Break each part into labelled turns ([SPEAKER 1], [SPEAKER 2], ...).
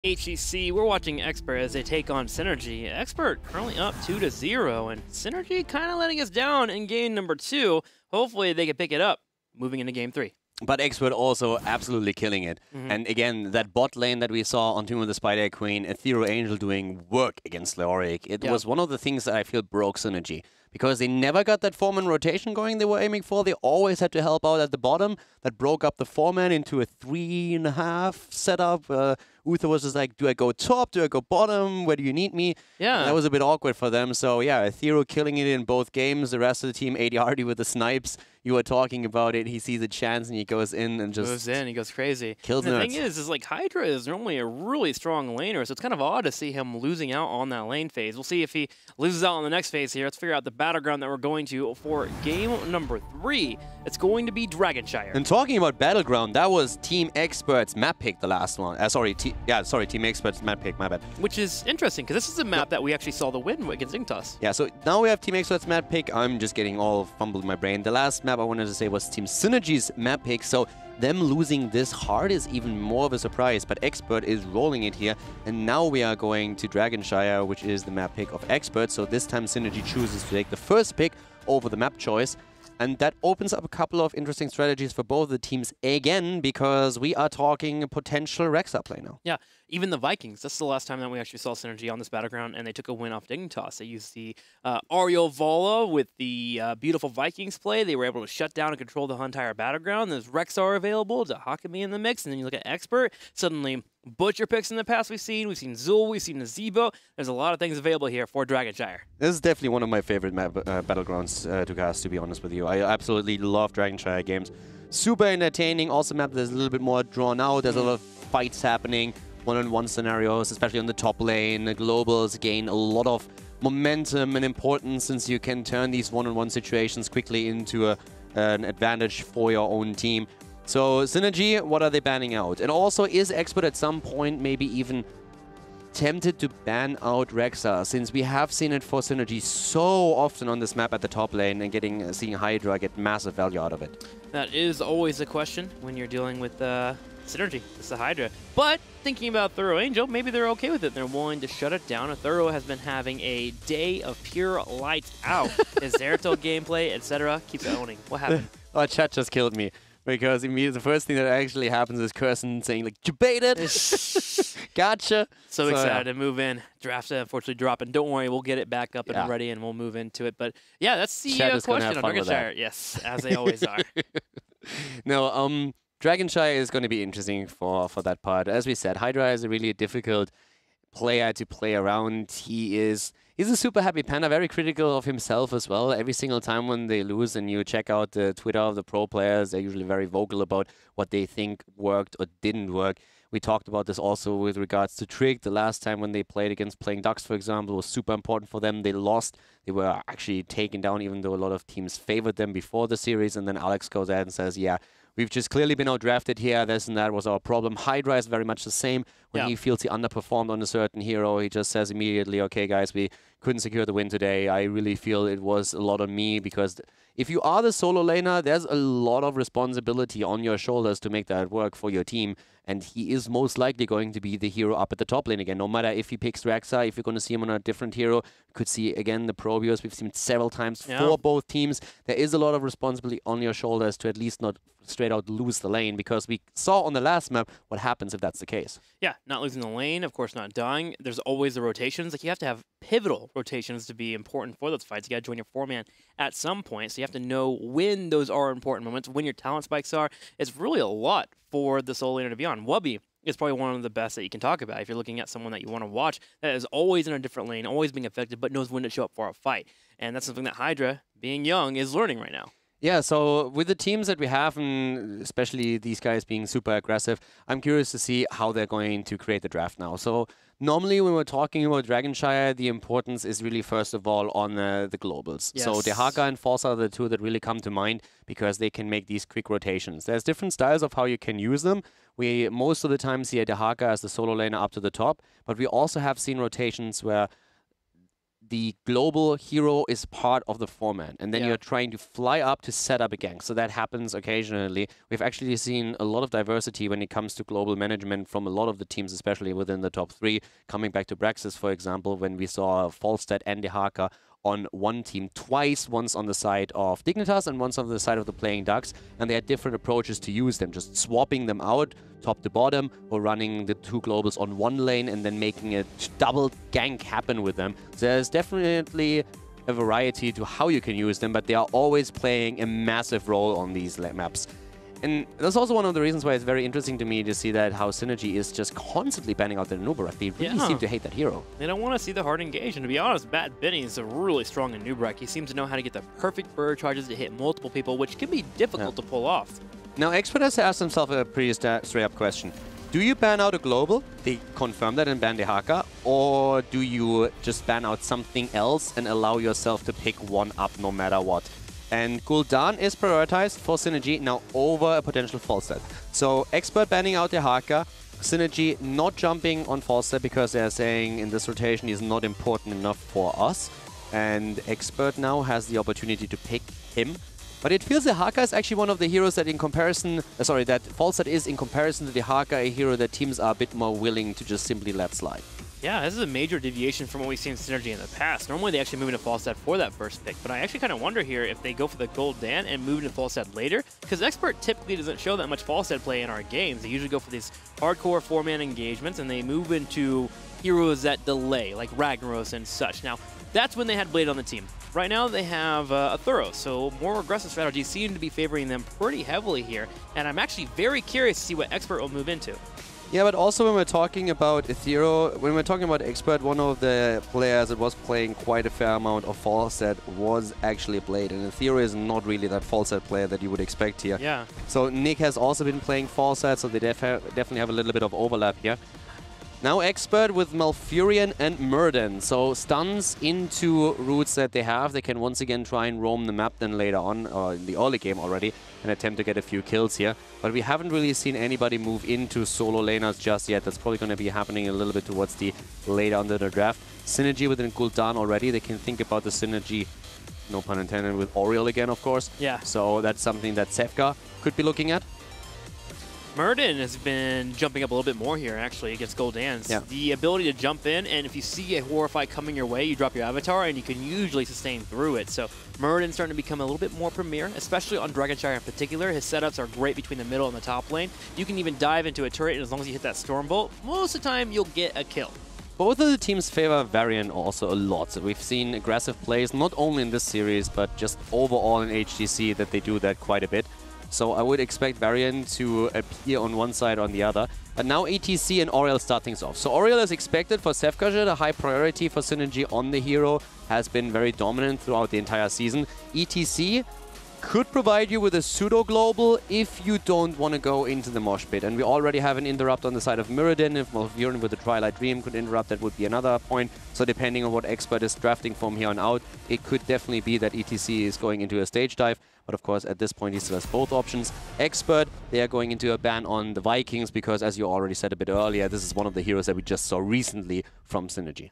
[SPEAKER 1] HGC, we're watching Expert as they take on Synergy. Expert currently up 2-0, and Synergy kind of letting us down in game number 2. Hopefully they can pick it up moving into game 3.
[SPEAKER 2] But Expert also absolutely killing it. And again, that bot lane that we saw on Tomb of the Spider Queen, Ethereal Angel doing work against Leoric. It was one of the things that I feel broke Synergy. Because they never got that 4-man rotation going they were aiming for. They always had to help out at the bottom. That broke up the 4-man into a 3.5 setup. Uther was just like, do I go top? Do I go bottom? Where do you need me?
[SPEAKER 1] Yeah.
[SPEAKER 2] And that was a bit awkward for them. So yeah, Ethereal killing it in both games. The rest of the team, ADRD with the snipes. You were talking about it. He sees a chance and he goes in and just
[SPEAKER 1] goes in. He goes crazy.
[SPEAKER 2] Kills
[SPEAKER 1] and the
[SPEAKER 2] nerds.
[SPEAKER 1] thing is like Hydra is normally a really strong laner, so it's kind of odd to see him losing out on that lane phase. We'll see if he loses out on the next phase here. Let's figure out the battleground that we're going to for game number 3. It's going to be Dragonshire.
[SPEAKER 2] And talking about Battleground, that was Team Expert's map pick, the last one. Team Expert's map pick, my bad.
[SPEAKER 1] Which is interesting, because this is a map that we actually saw the win against Inktoss.
[SPEAKER 2] Yeah, so now we have Team Expert's map pick. I'm just getting all fumbled in my brain. The last map I wanted to say was Team Synergy's map pick, so them losing this hard is even more of a surprise, but Expert is rolling it here. And now we are going to Dragonshire, which is the map pick of Expert, so this time Synergy chooses to take the first pick over the map choice. And that opens up a couple of interesting strategies for both the teams again, because we are talking a potential Rexa play now.
[SPEAKER 1] Yeah, even the Vikings. This is the last time that we actually saw Synergy on this battleground, and they took a win off Dignitas. They used the Ariel Vala with the beautiful Vikings play. They were able to shut down and control the entire battleground. There's Rexar available, Hakami in the mix, and then you look at Expert. Suddenly, Butcher picks in the past we've seen Zul, we've seen Nazebo. There's a lot of things available here for Dragonshire.
[SPEAKER 2] This is definitely one of my favorite battlegrounds to cast, to be honest with you. I absolutely love Dragonshire games. Super entertaining. Also map that's a little bit more drawn out. There's a lot of fights happening, one-on-one scenarios, especially on the top lane. The globals gain a lot of momentum and importance since you can turn these one-on-one situations quickly into an advantage for your own team. So Synergy, what are they banning out? And also, is Expert at some point maybe even tempted to ban out Rexa, since we have seen it for Synergy so often on this map at the top lane and seeing Hydra get massive value out of it?
[SPEAKER 1] That is always a question when you're dealing with Synergy. It's the Hydra. But thinking about Thorough Angel, maybe they're okay with it. They're willing to shut it down. Thorough has been having a day of pure lights out. His Zeratul gameplay, etc. keeps owning. What happened?
[SPEAKER 2] Oh, chat just killed me. Because immediately the first thing that actually happens is Kirsten saying, like, you baited! Gotcha!
[SPEAKER 1] So excited to move in. Draft unfortunately dropping. Don't worry, we'll get it back up and ready and we'll move into it. But yeah, that's the question on Dragonshire. Yes, as they always are.
[SPEAKER 2] No, Dragonshire is going to be interesting for that part. As we said, Hydra is a really difficult player to play around. He's a super happy panda, very critical of himself as well. Every single time when they lose and you check out the Twitter of the pro players, they're usually very vocal about what they think worked or didn't work. We talked about this also with regards to Trig. The last time when they played against Playing Ducks, for example, was super important for them. They lost. They were actually taken down, even though a lot of teams favored them before the series. And then Alex goes ahead and says, yeah, we've just clearly been outdrafted here. This and that was our problem. Hydra is very much the same. When he feels he underperformed on a certain hero, he just says immediately, okay, guys, we couldn't secure the win today. I really feel it was a lot on me, because if you are the solo laner, there's a lot of responsibility on your shoulders to make that work for your team. And he is most likely going to be the hero up at the top lane again. No matter if he picks Rexa, if you're going to see him on a different hero, you could see, again, the Probios. We've seen it several times for both teams. There is a lot of responsibility on your shoulders to at least not straight out lose the lane, because we saw on the last map what happens if that's the case.
[SPEAKER 1] Yeah, not losing the lane, of course not dying. There's always the rotations. Like, you have to have pivotal rotations to be important for those fights. You got to join your 4-man at some point, so you have to know when those are important moments, when your talent spikes are. It's really a lot for the solo laner to be on. Wubby is probably one of the best that you can talk about if you're looking at someone that you want to watch that is always in a different lane, always being effective, but knows when to show up for a fight. And that's something that Hydra, being young, is learning right now.
[SPEAKER 2] Yeah, so with the teams that we have, and especially these guys being super aggressive, I'm curious to see how they're going to create the draft now. So normally when we're talking about Dragonshire, the importance is really first of all on the globals.
[SPEAKER 1] Yes.
[SPEAKER 2] So Dehaka and Force are the two that really come to mind, because they can make these quick rotations. There's different styles of how you can use them. We most of the time see a Dehaka as the solo laner up to the top, but we also have seen rotations where the global hero is part of the format, and then you're trying to fly up to set up a gank. So that happens occasionally. We've actually seen a lot of diversity when it comes to global management from a lot of the teams, especially within the top 3. Coming back to Braxis, for example, when we saw Falstad and Dehaka on one team twice, once on the side of Dignitas and once on the side of the Playing Ducks, and they had different approaches to use them, just swapping them out top to bottom or running the 2 globals on one lane and then making a double gank happen with them. So there's definitely a variety to how you can use them, but they are always playing a massive role on these maps. And that's also one of the reasons why it's very interesting to me to see that how Synergy is just constantly banning out their Nubarak. They really seem to hate that hero.
[SPEAKER 1] They don't want to see the hard engage. And to be honest, Bad Benny is really strong in Nubarak. He seems to know how to get the perfect bird charges to hit multiple people, which can be difficult to pull off.
[SPEAKER 2] Now, Expert has asked himself a pretty straight-up question. Do you ban out a global? They confirm that and ban Dehaka. Or do you just ban out something else and allow yourself to pick one up no matter what? And Gul'dan is prioritized for Synergy now over a potential Falstad. So Expert banning out Dehaka, Synergy not jumping on Falstad because they're saying in this rotation he's not important enough for us. And Expert now has the opportunity to pick him. But it feels Dehaka is actually one of the heroes that in comparison, that Falstad is in comparison to Dehaka a hero that teams are a bit more willing to just simply let slide.
[SPEAKER 1] Yeah, this is a major deviation from what we've seen in Synergy in the past. Normally, they actually move into Falstad for that first pick, but I actually kind of wonder here if they go for the Gul'dan and move into Falstad later, because Expert typically doesn't show that much Falstad play in our games. They usually go for these hardcore 4-man engagements, and they move into heroes that delay, like Ragnaros and such. Now, that's when they had Blade on the team. Right now, they have a Thuro, so more aggressive strategies seem to be favoring them pretty heavily here, and I'm actually very curious to see what Expert will move into.
[SPEAKER 2] Yeah, but also when we're talking about Ethereal, when we're talking about Expert, one of the players that was playing quite a fair amount of Falstad was actually Blade, and Ethereal is not really that Falstad player that you would expect here.
[SPEAKER 1] Yeah.
[SPEAKER 2] So Nick has also been playing Falstad, so they definitely have a little bit of overlap here. Now Expert with Malfurion and Murden, so stuns into routes that they have. They can once again try and roam the map then later on, or in the early game already, and attempt to get a few kills here. But we haven't really seen anybody move into solo laners just yet. That's probably going to be happening a little bit towards the later under the draft. Synergy within Gul'dan already. They can think about the synergy, no pun intended, with Oriel again, of course.
[SPEAKER 1] Yeah.
[SPEAKER 2] So that's something that Sevka could be looking at.
[SPEAKER 1] Murden has been jumping up a little bit more here, actually, against Gul'dan.
[SPEAKER 2] Yeah.
[SPEAKER 1] The ability to jump in, and if you see a horror fight coming your way, you drop your avatar, and you can usually sustain through it. So Murden's starting to become a little bit more premier, especially on Dragonshire in particular. His setups are great between the middle and the top lane. You can even dive into a turret, and as long as you hit that Stormbolt, most of the time you'll get a kill.
[SPEAKER 2] Both of the teams favor Varian also a lot. So we've seen aggressive plays, not only in this series, but just overall in HGC that they do that quite a bit. So I would expect Varian to appear on one side or on the other. But now ETC and Oriel start things off. So Oriel is expected for Sevka, a high priority for Synergy on the hero, has been very dominant throughout the entire season. ETC could provide you with a pseudo-global if you don't want to go into the mosh pit. And we already have an interrupt on the side of Mirrodin. If Malfurion with the Twilight Dream could interrupt, that would be another point. So depending on what Expert is drafting from here on out, it could definitely be that ETC is going into a stage dive. But of course, at this point, he still has both options. Expert, they are going into a ban on the Vikings because, as you already said a bit earlier, this is one of the heroes that we just saw recently from Synergy.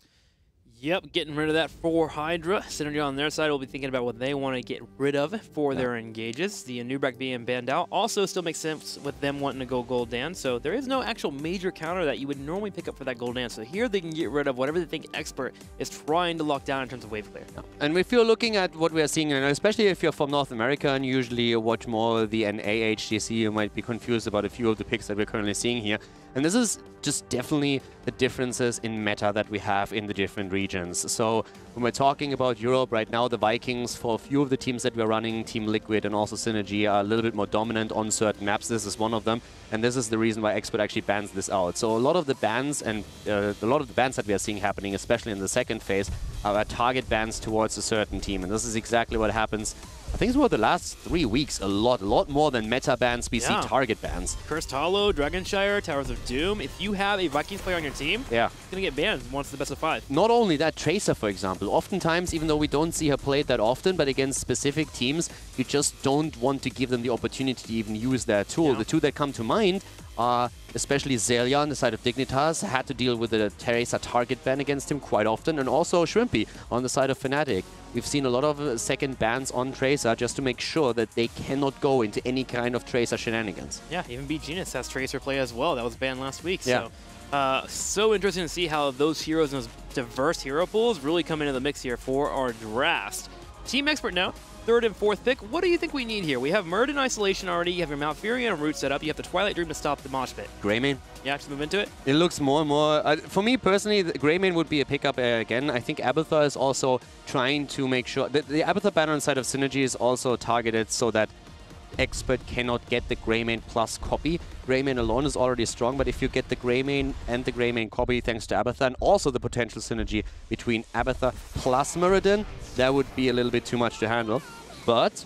[SPEAKER 1] Yep, getting rid of that for Hydra. Synergy on their side will be thinking about what they want to get rid of for their engages. The Nubarak being banned out also still makes sense with them wanting to go Gul'dan. So there is no actual major counter that you would normally pick up for that Gul'dan. So here they can get rid of whatever they think Expert is trying to lock down in terms of wave clear.
[SPEAKER 2] And if you're looking at what we are seeing, and especially if you're from North America and usually watch more the NA HGC, you might be confused about a few of the picks that we're currently seeing here. And this is just definitely the differences in meta that we have in the different regions. So when we're talking about Europe right now, the Vikings, for a few of the teams that we're running, Team Liquid and also Synergy, are a little bit more dominant on certain maps. This is one of them. And this is the reason why Expert actually bans this out. So a lot of the bans and a lot of the bans that we are seeing happening, especially in the second phase, are target bans towards a certain team. And this is exactly what happens. I think it's over the last 3 weeks, a lot more than meta bans, we see target bans.
[SPEAKER 1] Cursed Hollow, Dragonshire, Towers of Doom. If you have a Vikings player on your team, it's going to get banned once the best of 5.
[SPEAKER 2] Not only that, Tracer, for example. Oftentimes, even though we don't see her played that often, but against specific teams, you just don't want to give them the opportunity to even use their tool. The two that come to mind especially Zelia on the side of Dignitas, had to deal with the Teresa target ban against him quite often, and also Shrimpy on the side of Fnatic. We've seen a lot of second bans on Tracer just to make sure that they cannot go into any kind of Tracer shenanigans.
[SPEAKER 1] Yeah, even B Genus has Tracer play as well. That was banned last week.
[SPEAKER 2] Yeah.
[SPEAKER 1] So interesting to see how those heroes and those diverse hero pools really come into the mix here for our draft. Team Expert now, 3rd and 4th pick. What do you think we need here? We have Murd in isolation already. You have your Malfurion and Root set up. You have the Twilight Dream to stop the mosh pit.
[SPEAKER 2] Greymane.
[SPEAKER 1] Yeah, just move into it.
[SPEAKER 2] It looks more and more... for me personally, the Greymane would be a pickup again. I think Abathur is also trying to make sure... The Abathur banner on the side of Synergy is also targeted so that Expert cannot get the Greymane plus copy. Greymane alone is already strong, but if you get the Greymane and the Greymane copy thanks to Abathur, and also the potential synergy between Abathur plus Muradin, that would be a little bit too much to handle. But,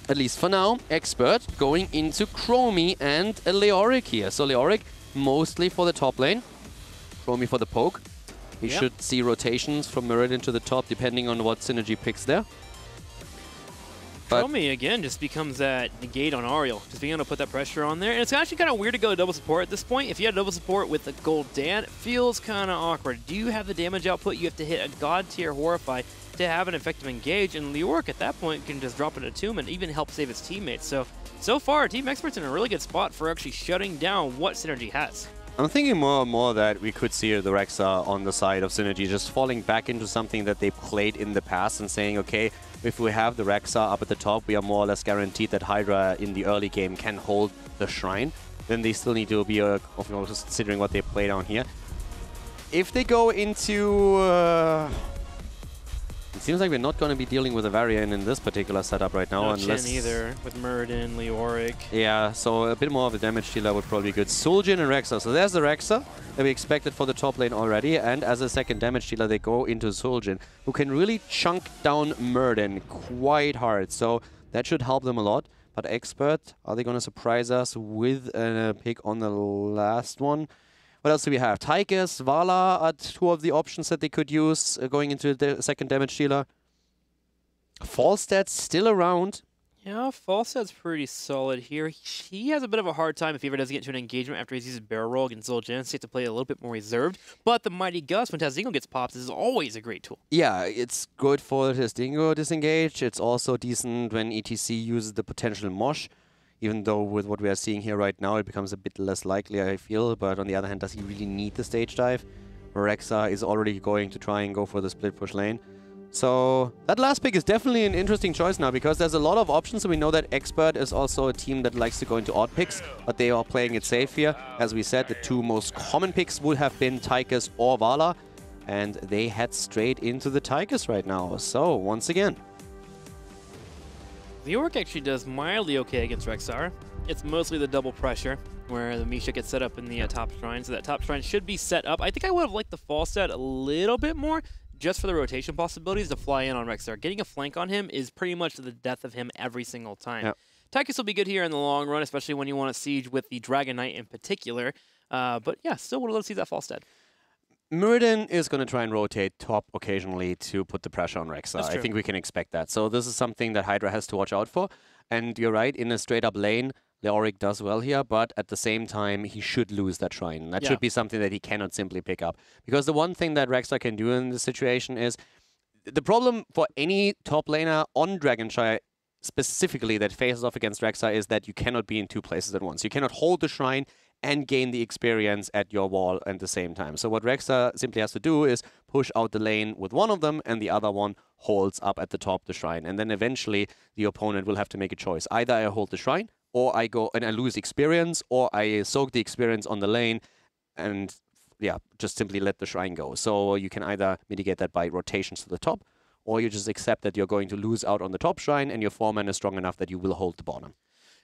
[SPEAKER 2] at least for now, Expert going into Chromie and a Leoric here. So Leoric mostly for the top lane, Chromie for the poke. We should see rotations from Muradin to the top depending on what synergy picks there.
[SPEAKER 1] Chromie, again, just becomes that negate on Ariel. Just being able to put that pressure on there. And it's actually kind of weird to go double support at this point. If you had double support with the Gul'dan, it feels kind of awkward. Do you have the damage output? You have to hit a god tier Horrify to have an effective engage. And Leoric at that point can just drop into Tomb and even help save his teammates. So far, Team Expert's in a really good spot for actually shutting down what Synergy has.
[SPEAKER 2] I'm thinking more and more that we could see the Rexa on the side of Synergy just falling back into something that they played in the past and saying, okay, if we have the Rexa up at the top, we are more or less guaranteed that Hydra in the early game can hold the Shrine. Then they still need to be considering what they play down here. If they go into... it seems like we're not going to be dealing with a Varian in this particular setup right now.
[SPEAKER 1] No
[SPEAKER 2] unless
[SPEAKER 1] Chen either, with Muradin, Leoric.
[SPEAKER 2] Yeah, so a bit more of a damage dealer would probably be good. Zul'jin and Rexa. So there's the Rexa that we expected for the top lane already. And as a second damage dealer, they go into Zul'jin, who can really chunk down Muradin quite hard. So that should help them a lot. But Expert, are they going to surprise us with a pick on the last one? What else do we have? Tychus, Vala are two of the options that they could use going into the second damage dealer. Falstad's still around.
[SPEAKER 1] Yeah, Falstad's pretty solid here. He has a bit of a hard time if he ever does get into an engagement after he's used barrel roll against Zul'jin. So you have to play a little bit more reserved. But the Mighty Gus, when Tazdingo gets popped, is always a great tool.
[SPEAKER 2] Yeah, it's good for Tazdingo disengage. It's also decent when ETC uses the potential mosh. Even though with what we are seeing here right now, it becomes a bit less likely, I feel. But on the other hand, does he really need the stage dive? Rexa is already going to try and go for the split push lane. So that last pick is definitely an interesting choice now, because there's a lot of options. And we know that Expert is also a team that likes to go into odd picks, but they are playing it safe here. As we said, the two most common picks would have been Tychus or Vala. And they head straight into the Tychus right now. So once again,
[SPEAKER 1] Leoric actually does mildly okay against Rexxar. It's mostly the double pressure, where the Misha gets set up in the top shrine, so that top shrine should be set up. I think I would have liked the Falstad a little bit more, just for the rotation possibilities to fly in on Rexxar. Getting a flank on him is pretty much the death of him every single time. Yep. Tychus will be good here in the long run, especially when you want to siege with the Dragon Knight in particular. But yeah, still would love to see that Falstad.
[SPEAKER 2] Muradin is going to try and rotate top occasionally to put the pressure on Rexa. I think we can expect that. So this is something that Hydra has to watch out for. And you're right, in a straight-up lane, Leoric does well here, but at the same time, he should lose that shrine. That should be something that he cannot simply pick up. Because the one thing that Rexa can do in this situation is, the problem for any top laner on Dragonshire specifically that faces off against Rexa is that you cannot be in two places at once. You cannot hold the shrine and gain the experience at your wall at the same time. So what Rexa simply has to do is push out the lane with one of them, and the other one holds up at the top the shrine. And then eventually the opponent will have to make a choice. Either I hold the shrine, or I go and I lose experience, or I soak the experience on the lane and just simply let the shrine go. So you can either mitigate that by rotations to the top, or you just accept that you're going to lose out on the top shrine and your 4-man is strong enough that you will hold the bottom.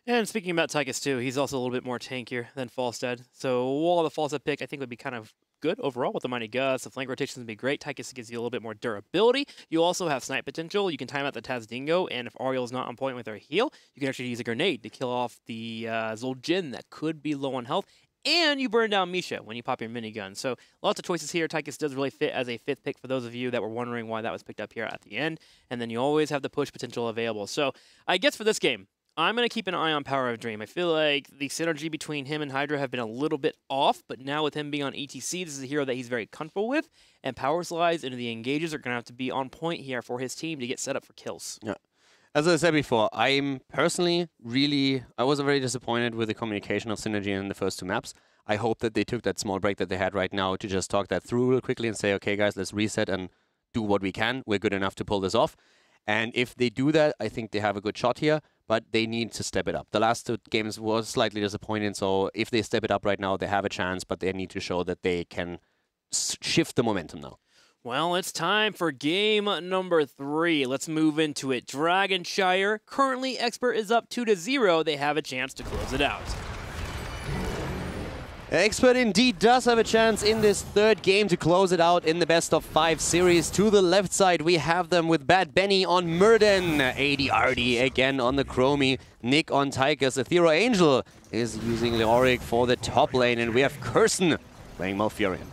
[SPEAKER 1] And speaking about Tychus too, he's also a little bit more tankier than Falstad. So while the Falstad pick I think would be kind of good overall with the Mighty Gus, the flank rotations would be great. Tychus gives you a little bit more durability. You also have snipe potential. You can time out the Tazdingo, and if Ariel's not on point with her heal, you can actually use a grenade to kill off the Zul'jin that could be low on health. And you burn down Misha when you pop your minigun. So lots of choices here. Tychus does really fit as a 5th pick for those of you that were wondering why that was picked up here at the end. And then you always have the push potential available. So I guess for this game, I'm going to keep an eye on Power of Dream. I feel like the synergy between him and Hydra have been a little bit off, but now with him being on ETC, this is a hero that he's very comfortable with, and Power Slides into the engages are going to have to be on point here for his team to get set up for kills.
[SPEAKER 2] Yeah. As I said before, I'm personally I was very disappointed with the communication of Synergy in the first 2 maps. I hope that they took that small break that they had right now to just talk that through real quickly and say, okay, guys, let's reset and do what we can. We're good enough to pull this off. And if they do that, I think they have a good shot here, but they need to step it up. The last 2 games was slightly disappointing, so if they step it up right now, they have a chance, but they need to show that they can shift the momentum now.
[SPEAKER 1] Well, it's time for game number 3. Let's move into it. Dragonshire, currently Expert is up 2-0. They have a chance to close it out.
[SPEAKER 2] Expert indeed does have a chance in this 3rd game to close it out in the best of 5 series. To the left side, we have them with Bad Benny on Murden, ADRD again on the Chromie, Nick on Tychus, Ethereal Angel is using Leoric for the top lane, and we have Curson playing Malfurion.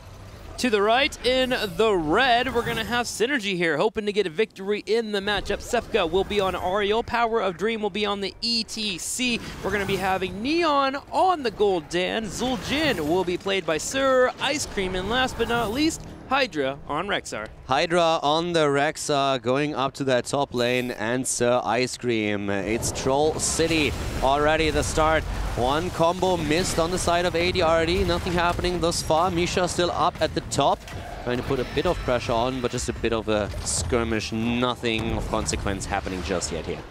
[SPEAKER 1] To the right, in the red, we're going to have Synergy here, hoping to get a victory in the matchup. Sefka will be on Ariel. Power of Dream will be on the ETC. We're going to be having Neon on the Gul'dan. Zul'jin will be played by Sir Ice Cream. And last but not least, Hydra on Rexxar.
[SPEAKER 2] Hydra on the Rexxar going up to that top lane, and Sir Ice Cream. It's Troll City already at the start. One combo missed on the side of ADRD. Nothing happening thus far. Misha still up at the top. Trying to put a bit of pressure on, but just a bit of a skirmish. Nothing of consequence happening just yet here.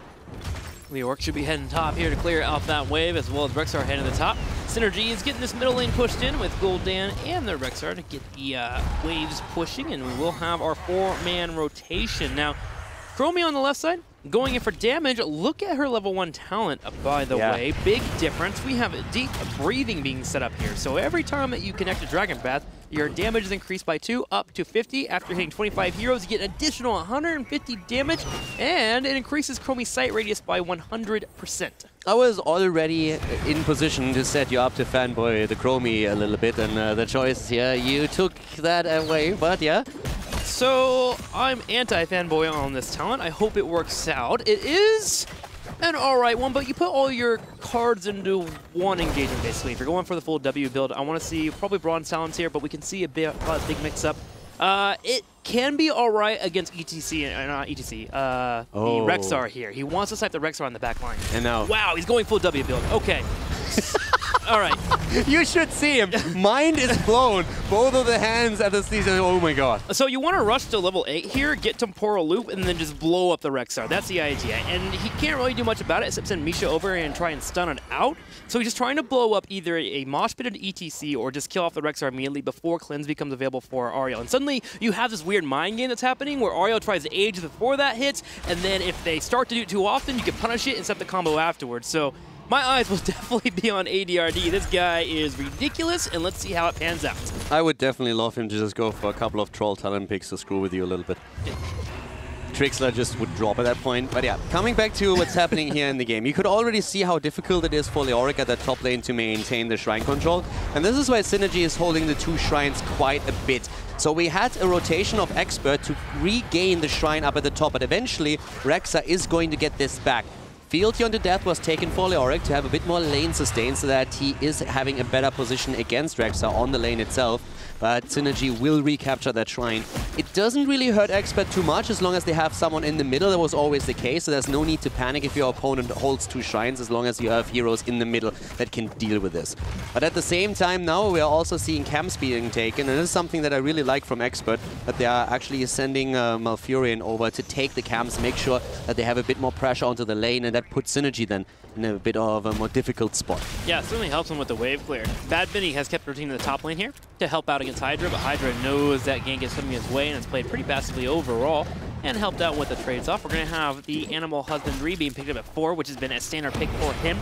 [SPEAKER 1] Leoric should be heading top here to clear out that wave, as well as Rexxar heading to the top. Synergy is getting this middle lane pushed in with Gul'dan and the Rexxar to get the waves pushing, and we will have our 4-man rotation. Now, Chromie on the left side, going in for damage. Look at her level 1 talent, by the way. Big difference. We have a deep breathing being set up here. So every time that you connect a Dragon Path, your damage is increased by 2 up to 50. After hitting 25 heroes, you get an additional 150 damage, and it increases Chromie's sight radius by 100%.
[SPEAKER 2] I was already in position to set you up to fanboy the Chromie a little bit, and the choice here, you took that away, but yeah.
[SPEAKER 1] So I'm anti-fanboy on this talent. I hope it works out. It is an alright one, but you put all your cards into one engagement, basically. If you're going for the full W build, I want to see probably bronze talents here, but we can see a big mix-up. It can be alright against ETC, not ETC, the Rexxar here. He wants to snipe the Rexxar on the back line.
[SPEAKER 2] And now.
[SPEAKER 1] Wow, he's going full W build. Okay. All right.
[SPEAKER 2] You should see him. Mind is blown. Both of the hands at the season. Oh my god.
[SPEAKER 1] So you want to rush to level 8 here, get Temporal Loop, and then just blow up the Rexxar. That's the idea. And he can't really do much about it except send Misha over and try and stun it out. So he's just trying to blow up either a Mosh Pit into ETC or just kill off the Rexxar immediately before Cleanse becomes available for Ariel. And suddenly you have this weird mind game that's happening where Ariel tries to age before that hits, and then if they start to do it too often, you can punish it and set the combo afterwards. So my eyes will definitely be on ADRD. This guy is ridiculous, and let's see how it pans out.
[SPEAKER 2] I would definitely love him to just go for a couple of troll talent picks to screw with you a little bit. Trixler just would drop at that point. But yeah, coming back to what's happening here in the game, you could already see how difficult it is for Leoric at that top lane to maintain the shrine control. And this is why Synergy is holding the 2 shrines quite a bit. So we had a rotation of Expert to regain the shrine up at the top, but eventually Rexxar is going to get this back. Fealty unto Death was taken for Leoric to have a bit more lane sustain so that he is having a better position against Rexxar on the lane itself. But Synergy will recapture that shrine. It doesn't really hurt Expert too much as long as they have someone in the middle. That was always the case, so there's no need to panic if your opponent holds 2 shrines as long as you have heroes in the middle that can deal with this. But at the same time now we are also seeing camps being taken, and this is something that I really like from Expert, that they are actually sending Malfurion over to take the camps, make sure that they have a bit more pressure onto the lane, and that puts Synergy then in a bit of a more difficult spot.
[SPEAKER 1] Yeah, it certainly helps him with the wave clear. Bad Benny has kept rotating to the top lane here to help out against Hydra, but Hydra knows that gank is coming his way and has played pretty passively overall and helped out with the trades off. We're going to have the Animal Husbandry being picked up at 4, which has been a standard pick for him.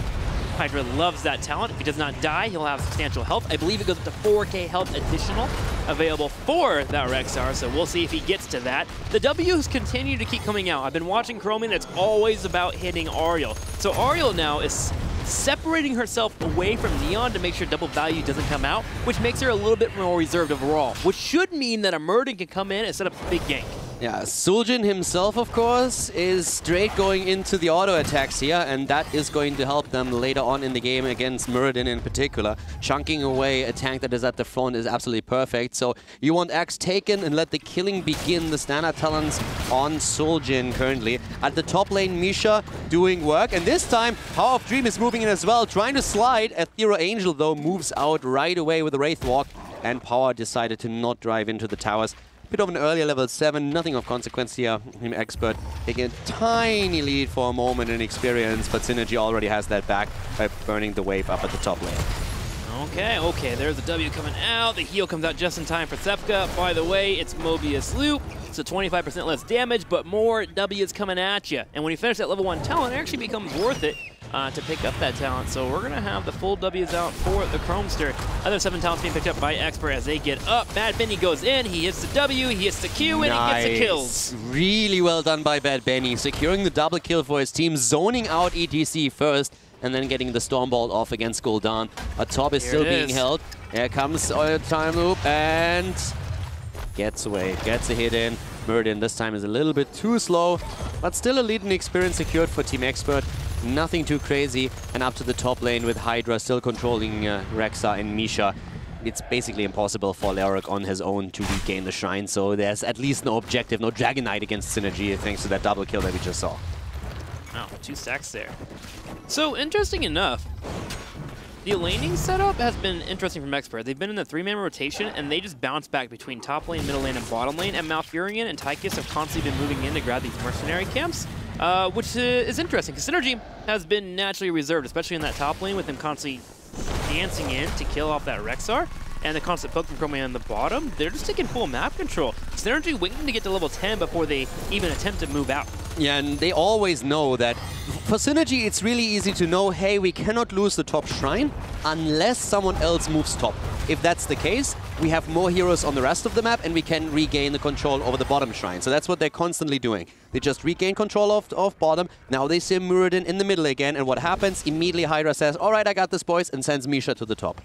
[SPEAKER 1] Hydra loves that talent. If he does not die, he'll have substantial health. I believe it goes up to 4k health additional available for that Rexxar, so we'll see if he gets to that. The W's continue to keep coming out. I've been watching Chromie, and it's always about hitting Ariel. So Ariel now is separating herself away from Neon to make sure double value doesn't come out, which makes her a little bit more reserved overall, which should mean that a Murden can come in and set up a big gank.
[SPEAKER 2] Yeah, Suljin himself, of course, is straight going into the auto attacks here, and that is going to help them later on in the game against Muradin in particular. Chunking away a tank that is at the front is absolutely perfect. So you want Axe taken and let the killing begin. The standard talents on Suljin currently. At the top lane, Misha doing work, and this time Power of Dream is moving in as well, trying to slide. Ethereal Angel, though, moves out right away with a Wraith Walk, and Power decided to not drive into the towers. Bit of an earlier level 7, nothing of consequence here. Team Expert taking a tiny lead for a moment in experience, but Synergy already has that back by burning the wave up at the top lane.
[SPEAKER 1] Okay, there's the W coming out. The heal comes out just in time for Sepka. By the way, it's Mobius Loop, so 25% less damage, but more W's coming at you. And when you finish that level 1 talent, it actually becomes worth it to pick up that talent. So we're going to have the full W's out for the Chromester. Other 7 talents being picked up by Expert as they get up. Bad Benny goes in, he hits the W, he hits the Q, and he gets the kills.
[SPEAKER 2] Really well done by Bad Benny, securing the double kill for his team, zoning out ETC first, and then getting the Stormbolt off against Gul'dan. A top is still being held. Here comes Time Loop, and gets away, gets a hit in. Muradin this time is a little bit too slow, but still a lead and experience secured for Team Expert. Nothing too crazy, and up to the top lane with Hydra still controlling Rexa and Misha. It's basically impossible for Leoric on his own to regain the shrine, so there's at least no objective, no Dragon Knight against Synergy thanks to that double kill that we just saw.
[SPEAKER 1] Wow, 2 stacks there. So, interesting enough, the laning setup has been interesting from Expert. They've been in the 3-man rotation, and they just bounce back between top lane, middle lane, and bottom lane, and Malfurion and Tychus have constantly been moving in to grab these mercenary camps, which is interesting, because Synergy has been naturally reserved, especially in that top lane, with him constantly dancing in to kill off that Rexar, and the constant poke from Chromie on the bottom. They're just taking full map control. Synergy waiting to get to level 10 before they even attempt to move out.
[SPEAKER 2] Yeah, and they always know that for Synergy, it's really easy to know, hey, we cannot lose the top shrine unless someone else moves top. If that's the case, we have more heroes on the rest of the map and we can regain the control over the bottom shrine. So that's what they're constantly doing. They just regain control of bottom. Now they see Muradin in the middle again, and what happens? Immediately Hydra says, all right, I got this, boys, and sends Misha to the top.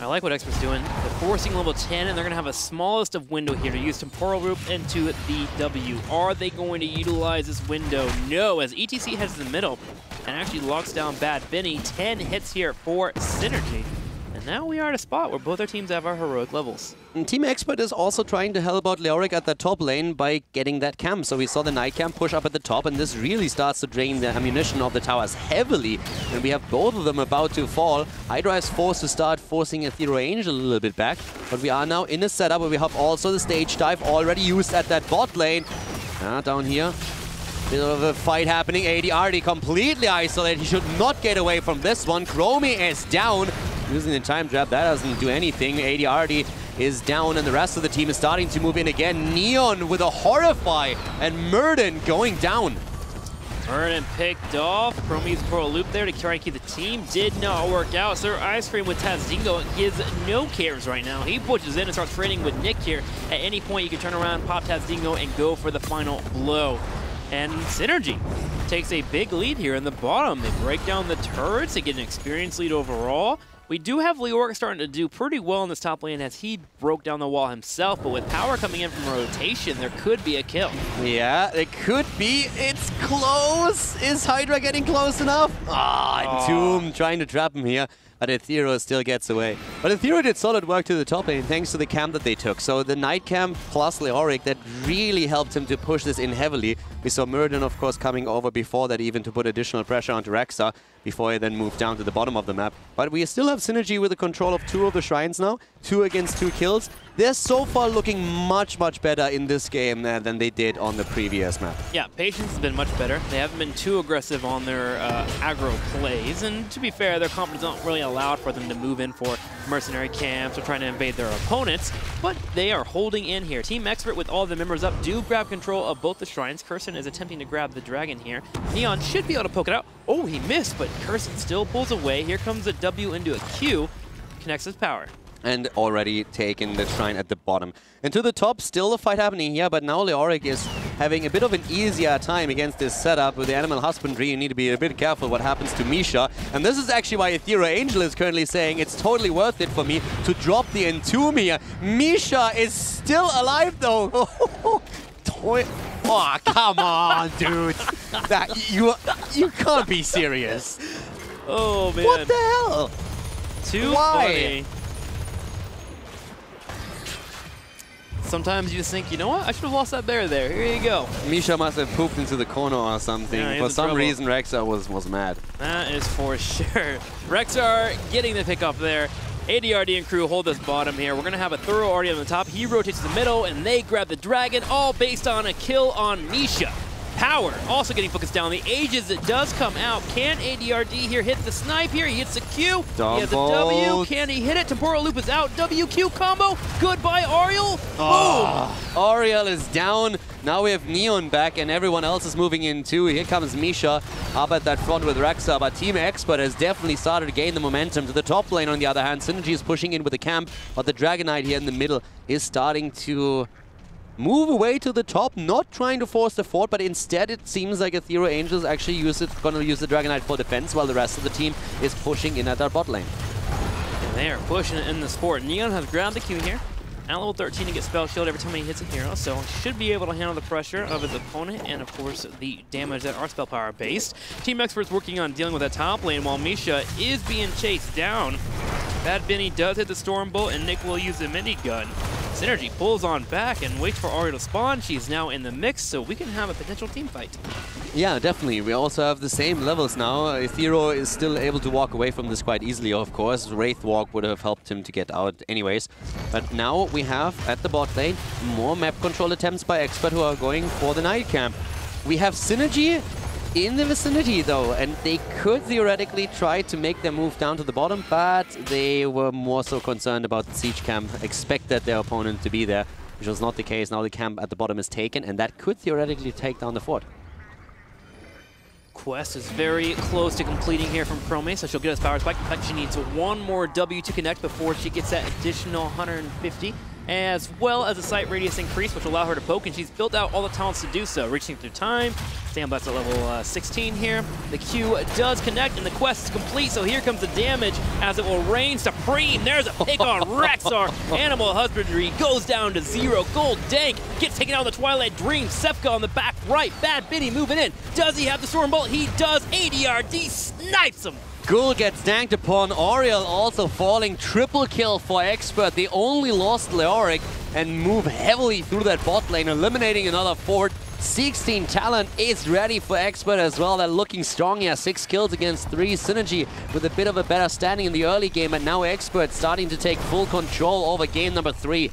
[SPEAKER 1] I like what Expert's doing. They're forcing level 10, and they're going to have a smallest of window here to use Temporal Root into the W. Are they going to utilize this window? No, as ETC heads to the middle and actually locks down Bad Benny. 10 hits here for Synergy. And now we are at a spot where both our teams have our heroic levels.
[SPEAKER 2] And Team Expert is also trying to help out Leoric at the top lane by getting that camp. So we saw the Night Camp push up at the top, and this really starts to drain the ammunition of the towers heavily. And we have both of them about to fall. Hydra is forced to start forcing Ethereal Angel a little bit back. But we are now in a setup where we have also the stage dive already used at that bot lane. Down here, bit of a fight happening. ADRD completely isolated. He should not get away from this one. Chromie is down. Using the time trap, that doesn't do anything. ADRD is down, and the rest of the team is starting to move in again. Neon with a Horrify, and Muradin going down.
[SPEAKER 1] Muradin picked off. Chromie's Coral Loop there to try and keep the team. Did not work out. So Ice Cream with Tazdingo gives no cares right now. He pushes in and starts trading with Nick here. At any point, you can turn around, pop Tazdingo, and go for the final blow. And Synergy takes a big lead here in the bottom. They break down the turrets. They get an experience lead overall. We do have Leoric starting to do pretty well in this top lane as he broke down the wall himself, but with power coming in from rotation, there could be a kill.
[SPEAKER 2] Yeah, it could be. It's close. Is Hydra getting close enough? Tomb trying to trap him here, but Ethereal still gets away. But Ethereal did solid work to the top lane thanks to the camp that they took. So the Night Camp plus Leoric, that really helped him to push this in heavily. We saw Muradin, of course, coming over before that even to put additional pressure onto Rexa before he then moved down to the bottom of the map. But we still have Synergy with the control of 2 of the shrines now. 2 against 2 kills. They're so far looking much, much better in this game than they did on the previous map.
[SPEAKER 1] Yeah, Patience has been much better. They haven't been too aggressive on their aggro plays. And to be fair, their confidence don't really allow for them to move in for mercenary camps or trying to invade their opponents. But they are holding in here. Team Expert with all the members up do grab control of both the shrines. Curson is attempting to grab the dragon here. Neon should be able to poke it out. Oh, he missed, but Curson still pulls away. Here comes a W into a Q. Connects his power.
[SPEAKER 2] And already taken the shrine at the bottom. And to the top, still a fight happening here, but now Leoric is having a bit of an easier time against this setup. With the Animal Husbandry, you need to be a bit careful what happens to Misha. And this is actually why Ethereal Angel is currently saying it's totally worth it for me to drop the Entomb here. Misha is still alive though. point. Oh, come on, dude. That you can't be serious.
[SPEAKER 1] Oh, man.
[SPEAKER 2] What the hell?
[SPEAKER 1] Too
[SPEAKER 2] Why?
[SPEAKER 1] funny. Sometimes you just think, you know what? I should have lost that bear there. Here you go.
[SPEAKER 2] Misha must have pooped into the corner or something.
[SPEAKER 1] Yeah,
[SPEAKER 2] For some
[SPEAKER 1] trouble.
[SPEAKER 2] reason, Rexar was mad.
[SPEAKER 1] That is for sure. Rexar getting the pick up there. ADRD and crew hold this bottom here. We're going to have a thorough already on the top. He rotates to the middle, and they grab the dragon, all based on a kill on Misha. Power also getting focused down. The Aegis, it does come out. Can ADRD here hit the snipe here? He hits the Q. He has a W. Can he hit it? Temporal Loop is out. WQ combo. Goodbye, Ariel. Boom.
[SPEAKER 2] Ariel is down. Now we have Neon back, and everyone else is moving in too. Here comes Misha up at that front with Rexar, but Team Expert has definitely started to gain the momentum. To the top lane, on the other hand, Synergy is pushing in with the camp, but the Dragon Knight here in the middle is starting to move away to the top, not trying to force the fort, but instead it seems like Ethereal Angel is actually going to use the Dragon Knight for defense, while the rest of the team is pushing in at that bot lane.
[SPEAKER 1] And they are pushing it in the sport. Neon has grabbed the Q here. At level 13 to get spell shield every time he hits a hero, so should be able to handle the pressure of his opponent and, of course, the damage that are spell power based. Team Expert's working on dealing with that top lane while Misha is being chased down. Bad Benny does hit the Storm Bolt, and Nick will use the minigun. Synergy pulls on back and waits for Ariel to spawn. She's now in the mix, so we can have a potential team fight.
[SPEAKER 2] Yeah, definitely. We also have the same levels now. Ethereal is still able to walk away from this quite easily, of course. Wraith Walk would have helped him to get out anyways. But now we have, at the bot lane, more map control attempts by Expert who are going for the night camp. We have Synergy in the vicinity though, and they could theoretically try to make their move down to the bottom, but they were more so concerned about the siege camp, expected their opponent to be there, which was not the case. Now the camp at the bottom is taken, and that could theoretically take down the fort.
[SPEAKER 1] Quest is very close to completing here from Chrome, so she'll get us power spike. In fact, she needs one more W to connect before she gets that additional 150, as well as a sight radius increase, which will allow her to poke, and she's built out all the talents to do so, reaching through time. Sandblatt's at level 16 here. The Q does connect, and the quest is complete, so here comes the damage as it will rain supreme. There's a pick on Rexar. Animal Husbandry goes down to 0. Gold Dank gets taken out of the Twilight Dream. Sefka on the back right. Bad Biddy moving in. Does he have the Storm Bolt? He does. ADRD snipes him.
[SPEAKER 2] Ghoul gets danked upon. Ariel also falling. Triple kill for Expert. They only lost Leoric and move heavily through that bot lane, eliminating another fort. 16 talent is ready for Expert as well. They're looking strong here. 6 kills against 3. Synergy with a bit of a better standing in the early game, and now Expert starting to take full control over game number 3.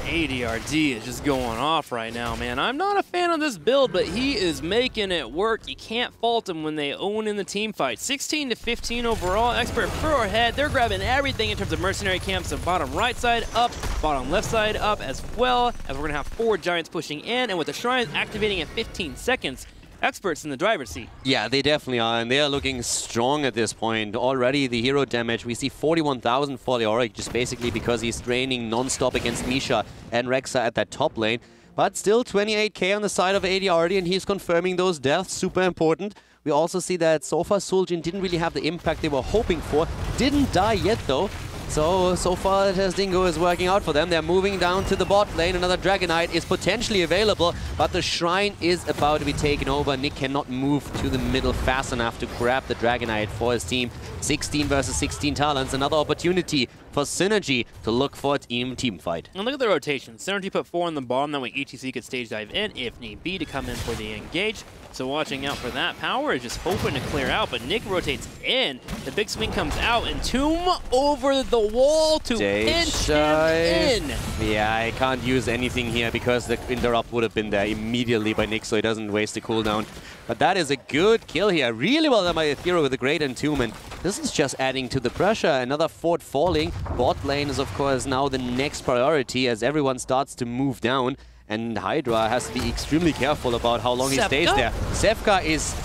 [SPEAKER 1] ADRD is just going off right now, man. I'm not a fan of this build, but he is making it work. You can't fault him when they own in the team fight. 16 to 15 overall. Expert pro ahead. They're grabbing everything in terms of mercenary camps. So bottom right side up, bottom left side up, as well as we're going to have 4 giants pushing in. And with the shrines activating in 15 seconds, Experts in the driver's seat. Yeah,
[SPEAKER 2] they definitely are, and they are looking strong at this point. Already the hero damage, we see 41,000 for Leoric, just basically because he's draining non-stop against Misha and Rexar at that top lane. But still 28k on the side of ADRD, and he's confirming those deaths, super important. We also see that so far Suljin didn't really have the impact they were hoping for. Didn't die yet though. So far the Dingo is working out for them. They're moving down to the bot lane. Another Dragon Knight is potentially available, but the Shrine is about to be taken over. Nick cannot move to the middle fast enough to grab the Dragon Knight for his team. 16 versus 16 talents. Another opportunity for Synergy to look for a team fight.
[SPEAKER 1] And look at the rotation. Synergy put 4 on the bottom. That way HGC could stage dive in if need be to come in for the engage. So watching out for that. Power is just hoping to clear out, but Nick rotates in. The big swing comes out, and Tomb over the wall to pinch him in.
[SPEAKER 2] Yeah, I can't use anything here because the interrupt would have been there immediately by Nick, so he doesn't waste the cooldown. But that is a good kill here. Really well done by Ethereal with a great entombment. This is just adding to the pressure. Another fort falling. Bot lane is, of course, now the next priority as everyone starts to move down. And Hydra has to be extremely careful about how long he stays there. Sefka is...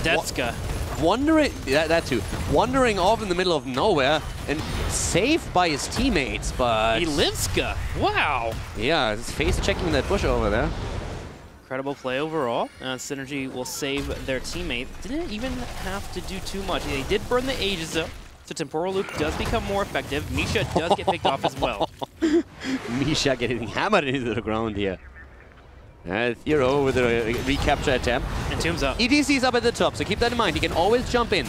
[SPEAKER 1] Detska.
[SPEAKER 2] Wandering... that too. Wandering off in the middle of nowhere and saved by his teammates, but...
[SPEAKER 1] Ilivska. Wow.
[SPEAKER 2] Yeah, his face checking that bush over there.
[SPEAKER 1] Incredible play overall. Synergy will save their teammate. Didn't even have to do too much. They did burn the Aegis though the temporal loop does become more effective. Misha does get picked off as well.
[SPEAKER 2] Misha getting hammered into the ground here. Thero with a recapture attempt.
[SPEAKER 1] And Tomb's up.
[SPEAKER 2] ETC's up at the top, so keep that in mind. He can always jump in.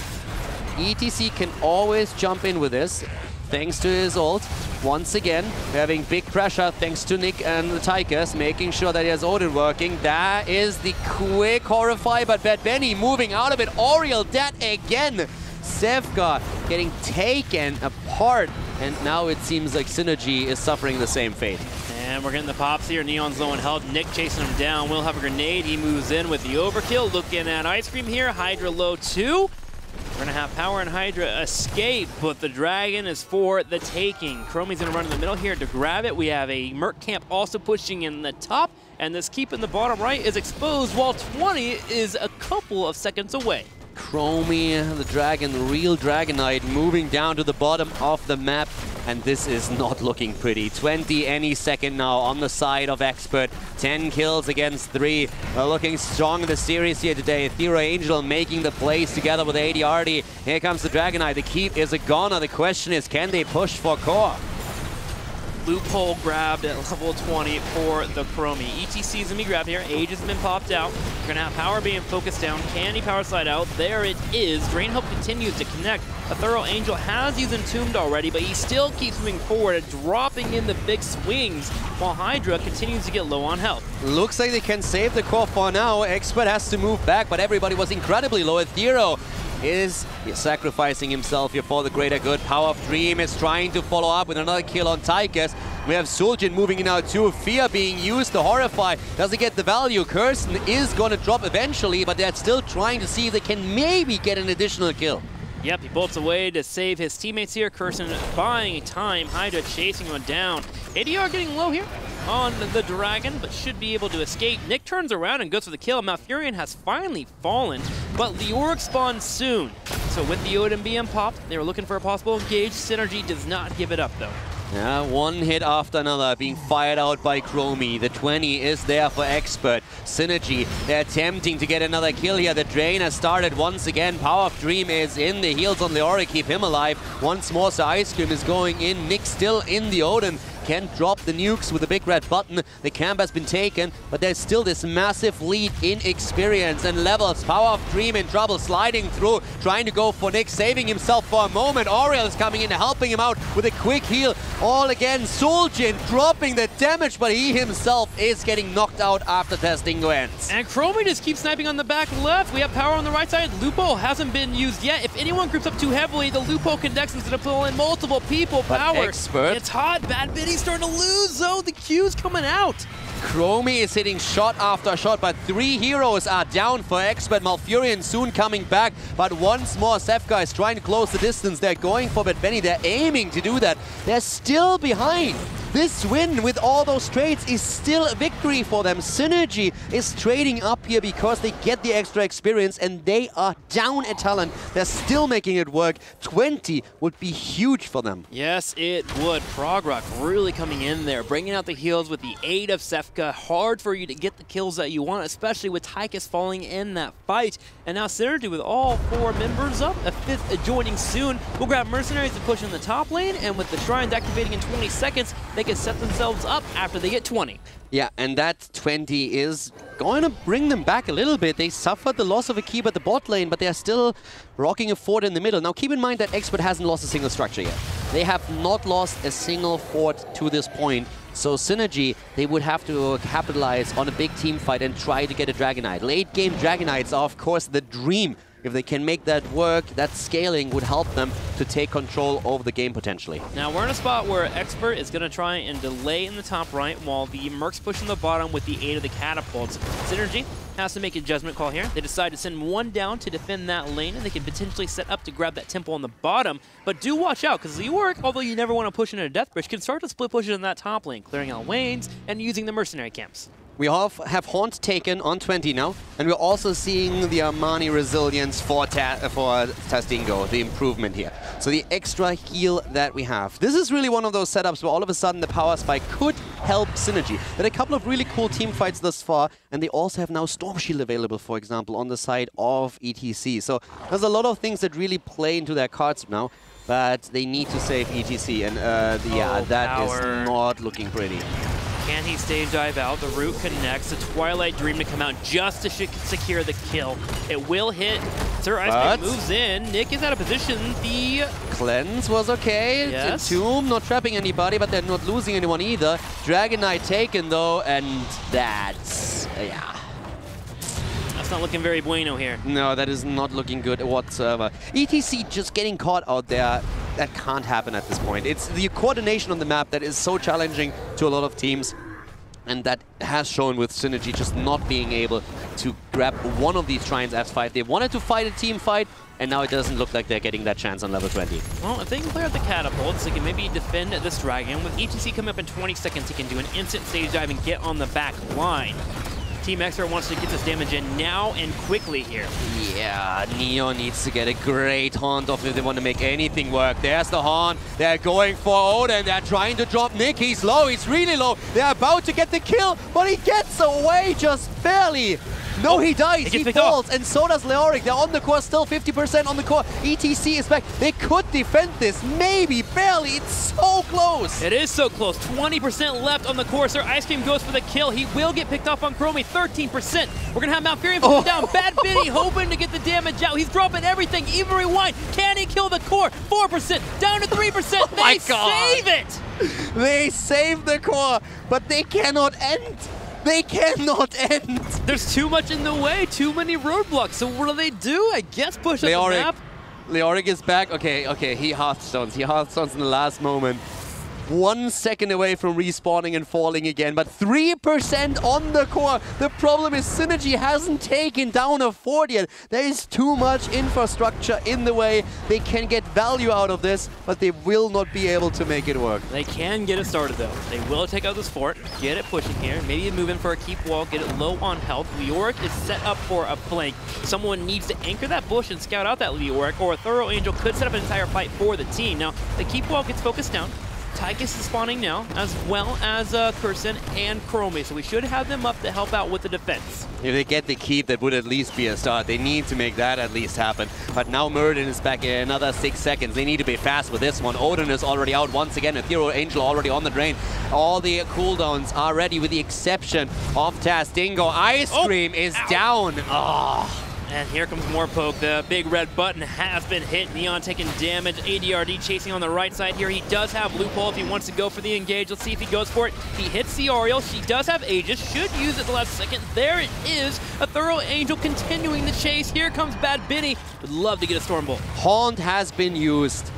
[SPEAKER 2] ETC can always jump in with this, thanks to his ult. Once again, having big pressure thanks to Nick and the Tigers, making sure that he has Odin working. That is the quick Horrify, but Bad Benny moving out of it. Oriel dead again. Sevka getting taken apart, and now it seems like Synergy is suffering the same fate.
[SPEAKER 1] And we're getting the pops here. Neon's low in health. Nick chasing him down. Will have a grenade. He moves in with the overkill. Looking at Ice Cream here. Hydra low too. We're going to have Power and Hydra escape, but the Dragon is for the taking. Chromie's going to run in the middle here to grab it. We have a Merc Camp also pushing in the top, and this keep in the bottom right is exposed while 20 is a couple of seconds away.
[SPEAKER 2] Chromie, the Dragon, the real Dragonite, moving down to the bottom of the map, and this is not looking pretty. 20 any second now on the side of Expert. 10 kills against 3. Looking strong in the series here today. Thera Angel making the plays together with ADRD. Here comes the Dragonite. The keep is a goner. The question is, can they push for core?
[SPEAKER 1] Loophole grabbed at level 20 for the Chromie. ETC's gonna be grabbed here. Age has been popped out. We're gonna have Power being focused down. Candy Power slide out. There it is. Drain Hope continues to connect. A Thorough Angel has used Entombed already, but he still keeps moving forward and dropping in the big swings while Hydra continues to get low on health.
[SPEAKER 2] Looks like they can save the core for now. Expert has to move back, but everybody was incredibly low. Thero is sacrificing himself here for the greater good. Power of Dream is trying to follow up with another kill on Tigers. We have Suljin moving in now too. Fear being used to Horrify. Doesn't get the value. Kirsten is going to drop eventually, but they're still trying to see if they can maybe get an additional kill.
[SPEAKER 1] Yep, he bolts away to save his teammates here. Kirsten buying time. Hydra chasing him down. ADR getting low here on the Dragon, but should be able to escape. Nick turns around and goes for the kill. Malfurion has finally fallen, but Leoric spawns soon. So with the Odin being popped, they were looking for a possible engage. Synergy does not give it up, though.
[SPEAKER 2] Yeah, one hit after another being fired out by Chromie. The 20 is there for Expert. Synergy, they're attempting to get another kill here. The drain has started once again. Power of Dream is in. The heals on Leoric keep him alive. Once more, so Ice Cream is going in. Nick still in the Odin. Can drop the nukes with the big red button. The camp has been taken, but there's still this massive lead in experience and levels. Power of Dream in trouble, sliding through, trying to go for Nick, saving himself for a moment. Oriel is coming in, helping him out with a quick heal. All again, Suljin dropping the damage, but he himself is getting knocked out after testing ends.
[SPEAKER 1] And Chromie just keeps sniping on the back left. We have Power on the right side. Lupo hasn't been used yet. If anyone groups up too heavily, the Lupo Condex is going to pull in multiple people.
[SPEAKER 2] But
[SPEAKER 1] Power,
[SPEAKER 2] Expert,
[SPEAKER 1] it's hot. Bad Biddy's starting to lose, though. The Q's coming out.
[SPEAKER 2] Chromie is hitting shot after shot, but 3 heroes are down for Expert. Malfurion soon coming back, but once more, Sevka is trying to close the distance. They're going for Bad Benny. They're aiming to do that. They're still behind. This win with all those trades is still a victory for them. Synergy is trading up here because they get the extra experience and they are down a talent. They're still making it work. 20 would be huge for them.
[SPEAKER 1] Yes, it would. Progrock really coming in there, bringing out the heals with the aid of Sevka. Hard for you to get the kills that you want, especially with Tychus falling in that fight. And now Synergy with all 4 members up, a 5th joining soon. We'll grab Mercenaries to push in the top lane, and with the Shrines activating in 20 seconds, they can set themselves up after they get 20.
[SPEAKER 2] Yeah, and that 20 is going to bring them back a little bit. They suffered the loss of a keep at the bot lane, but they're still rocking a fort in the middle. Now keep in mind that Expert hasn't lost a single structure yet. They have not lost a single fort to this point. So Synergy, they would have to capitalize on a big team fight and try to get a Dragonite. Late game Dragonites are of course the dream. If they can make that work, that scaling would help them to take control over the game potentially.
[SPEAKER 1] Now we're in a spot where Expert is going to try and delay in the top right while the Mercs push in the bottom with the aid of the catapults. Synergy has to make a judgment call here. They decide to send one down to defend that lane, and they can potentially set up to grab that temple on the bottom. But do watch out, because Leoric, although you never want to push into a death bridge, can start to split push in that top lane, clearing out lanes and using the mercenary camps.
[SPEAKER 2] We have Haunt taken on 20 now, and we're also seeing the Armani resilience for Tastingo, the improvement here. So the extra heal that we have. This is really one of those setups where all of a sudden the power spike could help Synergy. There are a couple of really cool team fights thus far, and they also have now Storm Shield available, for example, on the side of ETC. So there's a lot of things that really play into their cards now. but they need to save HGC, and yeah, that is not looking pretty.
[SPEAKER 1] Can he stage dive out? The root connects. The Twilight Dream to come out just to secure the kill. It will hit. Sir Ice moves in. Nick is out of position. The
[SPEAKER 2] cleanse was okay.
[SPEAKER 1] Yes.
[SPEAKER 2] Tomb not trapping anybody, but they're not losing anyone either. Dragon Knight taken though, and that's yeah.
[SPEAKER 1] That's not looking very bueno here.
[SPEAKER 2] No, that is not looking good whatsoever. ETC just getting caught out there. That can't happen at this point. It's the coordination on the map that is so challenging to a lot of teams. And that has shown with Synergy just not being able to grab one of these Trines F5. They wanted to fight a team fight, and now it doesn't look like they're getting that chance on level 20.
[SPEAKER 1] Well, if they can clear out the catapults, they can maybe defend this dragon. With ETC coming up in 20 seconds, he can do an instant stage dive and get on the back line. Team Expert wants to get this damage in now and quickly here. Yeah,
[SPEAKER 2] Neon needs to get a great haunt off if they want to make anything work. There's the haunt. They're going for Odin. They're trying to drop Nick. He's low. He's really low. They're about to get the kill, but he gets away just barely. No, he dies. He falls, and so does Leoric. They're on the core, still 50% on the core. ETC is back. They could defend this, maybe, barely. It's so close.
[SPEAKER 1] It is so close. 20% left on the core. Sir Ice Cream goes for the kill. He will get picked off on Chromie. 13%. We're going to have Malfurion falling down. Bad Biddy hoping to get the damage out. He's dropping everything. Even Rewind. Can he kill the core? 4%. Down to 3%. They save it.
[SPEAKER 2] They save the core, but they cannot end. They cannot end.
[SPEAKER 1] There's too much in the way, too many roadblocks. So what do? I guess push up the map.
[SPEAKER 2] Leoric is back. Okay, he Hearthstones. He Hearthstones in the last moment. 1 second away from respawning and falling again, but 3% on the core. The problem is Synergy hasn't taken down a fort yet. There is too much infrastructure in the way. They can get value out of this, but they will not be able to make it work.
[SPEAKER 1] They can get it started though. They will take out this fort, get it pushing here, maybe move in for a keep wall, get it low on health. Leoric is set up for a flank. Someone needs to anchor that bush and scout out that Leoric, or a Thorough Angel could set up an entire fight for the team. Now, the keep wall gets focused down. Tychus is spawning now, as well as Kurson and Chromie, so we should have them up to help out with the defense.
[SPEAKER 2] If they get the keep, that would at least be a start. They need to make that at least happen. But now Murden is back in another 6 seconds. They need to be fast with this one. Odin is already out once again. Ethereal Angel already on the drain. All the cooldowns are ready with the exception of Taz. Dingo. Ice Cream is down. Oh.
[SPEAKER 1] And here comes more poke. The big red button has been hit. Neon taking damage. ADRD chasing on the right side here. He does have loophole if he wants to go for the engage. Let's see if he goes for it. He hits the Oriole. She does have Aegis. Should use it the last second. There it is. A Thorough Angel continuing the chase. Here comes Bad Binny. Would love to get a Stormbolt.
[SPEAKER 2] Haunt has been used.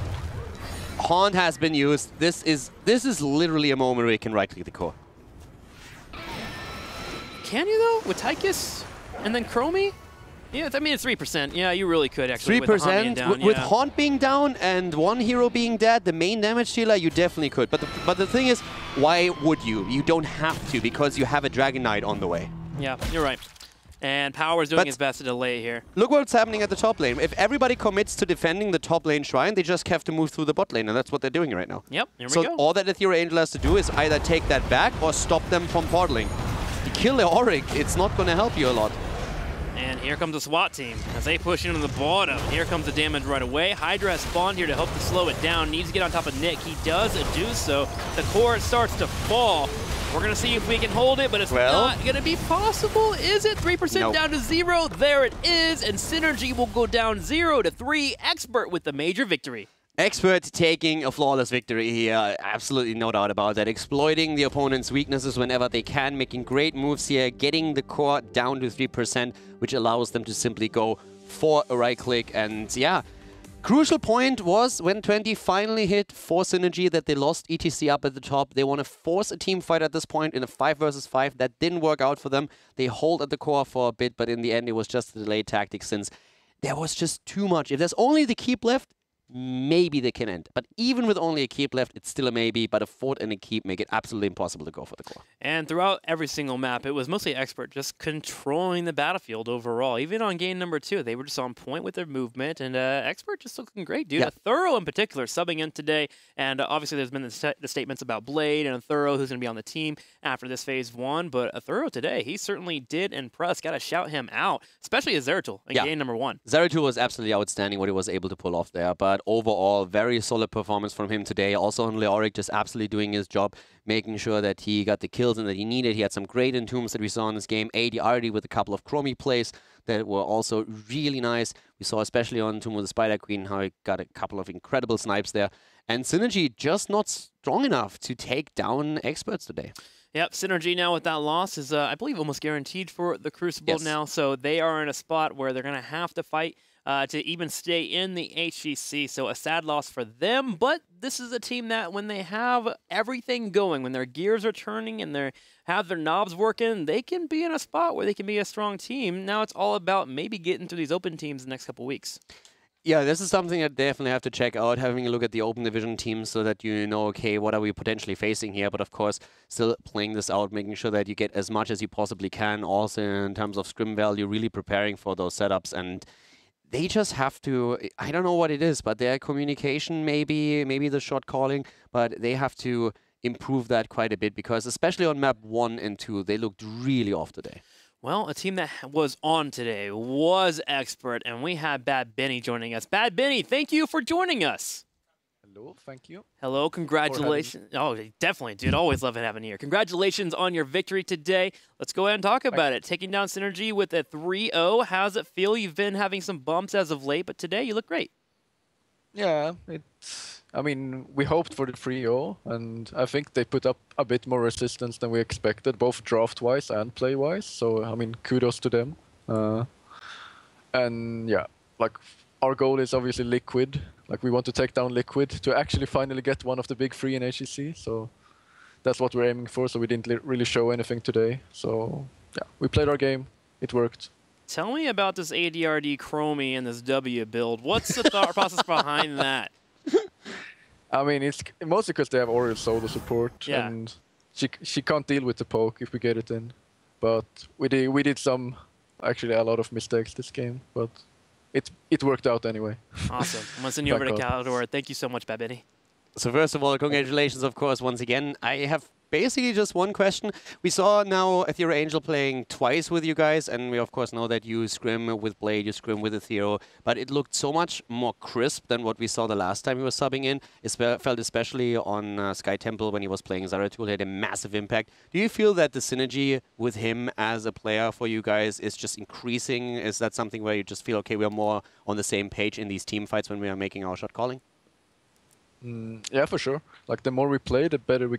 [SPEAKER 2] Haunt has been used. This is literally a moment where you can right-click the core.
[SPEAKER 1] Can you though? With Tychus and then Chromie? Yeah, I mean, it's 3%. Yeah, you really could actually.
[SPEAKER 2] 3%? With Haunt being down and one hero being dead, the main damage dealer, you definitely could. But the thing is, why would you? You don't have to, because you have a Dragon Knight on the way.
[SPEAKER 1] Yeah, you're right. And Power's doing his best to delay here.
[SPEAKER 2] Look what's happening at the top lane. If everybody commits to defending the top lane shrine, they just have to move through the bot lane, and that's what they're doing right now.
[SPEAKER 1] Yep, here we
[SPEAKER 2] go.
[SPEAKER 1] go.
[SPEAKER 2] All that Ethereal Angel has to do is either take that back or stop them from portaling. You kill Leoric, it's not going to help you a lot.
[SPEAKER 1] And here comes the SWAT team as they push into the bottom. Here comes the damage right away. Hydra has spawned here to help to slow it down. Needs to get on top of Nick. He does do so. The core starts to fall. We're going to see if we can hold it, but it's not going to be possible. Is it? 3% down to 0. There it is. And Synergy will go down 0 to 3. Expert with the major victory.
[SPEAKER 2] Expert taking a flawless victory here, absolutely no doubt about that. Exploiting the opponent's weaknesses whenever they can, making great moves here, getting the core down to 3%, which allows them to simply go for a right click. And yeah, crucial point was when 20 finally hit for Synergy that they lost ETC up at the top. They want to force a team fight at this point in a 5 versus 5. That didn't work out for them. They hold at the core for a bit, but in the end it was just a delayed tactic since there was just too much. If there's only the keep left, maybe they can end. But even with only a keep left, it's still a maybe, but a fort and a keep make it absolutely impossible to go for the core.
[SPEAKER 1] And throughout every single map, it was mostly Expert just controlling the battlefield overall. Even on game number 2, they were just on point with their movement, and Expert just looking great, dude. Yeah. A Thorough in particular subbing in today, and obviously there's been the statements about Blade and a Thorough who's going to be on the team after this phase 1, but a Thorough today, he certainly did impress. Got to shout him out, especially as Zeratul in game number 1.
[SPEAKER 2] Zeratul was absolutely outstanding what he was able to pull off there, but but overall, very solid performance from him today. Also on Leoric, just absolutely doing his job, making sure that he got the kills and that he needed. He had some great entombs that we saw in this game. AD with a couple of Chromie plays that were also really nice. We saw especially on Tomb of the Spider Queen how he got a couple of incredible snipes there. And Synergy just not strong enough to take down Experts today.
[SPEAKER 1] Yep, Synergy now with that loss is, I believe, almost guaranteed for the Crucible now. So they are in a spot where they're going to have to fight to even stay in the HGC. So a sad loss for them. But this is a team that when they have everything going, when their gears are turning and they have their knobs working, they can be in a spot where they can be a strong team. Now it's all about maybe getting through these open teams the next couple weeks.
[SPEAKER 2] Yeah, this is something I definitely have to check out, having a look at the open division teams so that you know, okay, what are we potentially facing here? But of course, still playing this out, making sure that you get as much as you possibly can, also in terms of scrim value, really preparing for those setups. And they just have to, I don't know what it is, but their communication, maybe the shot calling, but they have to improve that quite a bit because especially on map 1 and 2, they looked really off today.
[SPEAKER 1] Well, a team that was on today was Expert, and we have Bad Benny joining us. Bad Benny, thank you for joining us.
[SPEAKER 3] Hello, thank you.
[SPEAKER 1] Hello, congratulations. Oh, definitely, dude. Always love having you here. Congratulations on your victory today. Let's go ahead and talk about it. Taking down Synergy with a 3-0. How does it feel? You've been having some bumps as of late, but today you look great.
[SPEAKER 3] Yeah, I mean, we hoped for the 3-0, and I think they put up a bit more resistance than we expected, both draft-wise and play-wise. So, I mean, kudos to them. And yeah, like, our goal is obviously Liquid. Like, we want to take down Liquid to actually finally get one of the big three in HGC. So that's what we're aiming for. So we didn't really show anything today. So yeah, we played our game. It worked.
[SPEAKER 1] Tell me about this ADRD Chromie and this W build. What's the thought process behind that?
[SPEAKER 3] I mean, it's mostly because they have Oriel solo support, and she can't deal with the poke if we get it in. But we did actually a lot of mistakes this game, but it worked out anyway.
[SPEAKER 1] Awesome. I'm going to send you over to Caldor. Thank you so much, Bad Benny.
[SPEAKER 2] So first of all, congratulations, of course, once again. I have basically just one question. We saw now Ethereal Angel playing twice with you guys, and we of course know that you scrim with Blade, you scrim with Ethereal, but it looked so much more crisp than what we saw the last time he was subbing in. It felt especially on Sky Temple when he was playing Zeratul, had a massive impact. Do you feel that the synergy with him as a player for you guys is just increasing? Is that something where you just feel, okay, we're more on the same page in these team fights when we are making our shot calling?
[SPEAKER 3] Yeah, for sure. Like, the more we play, the better we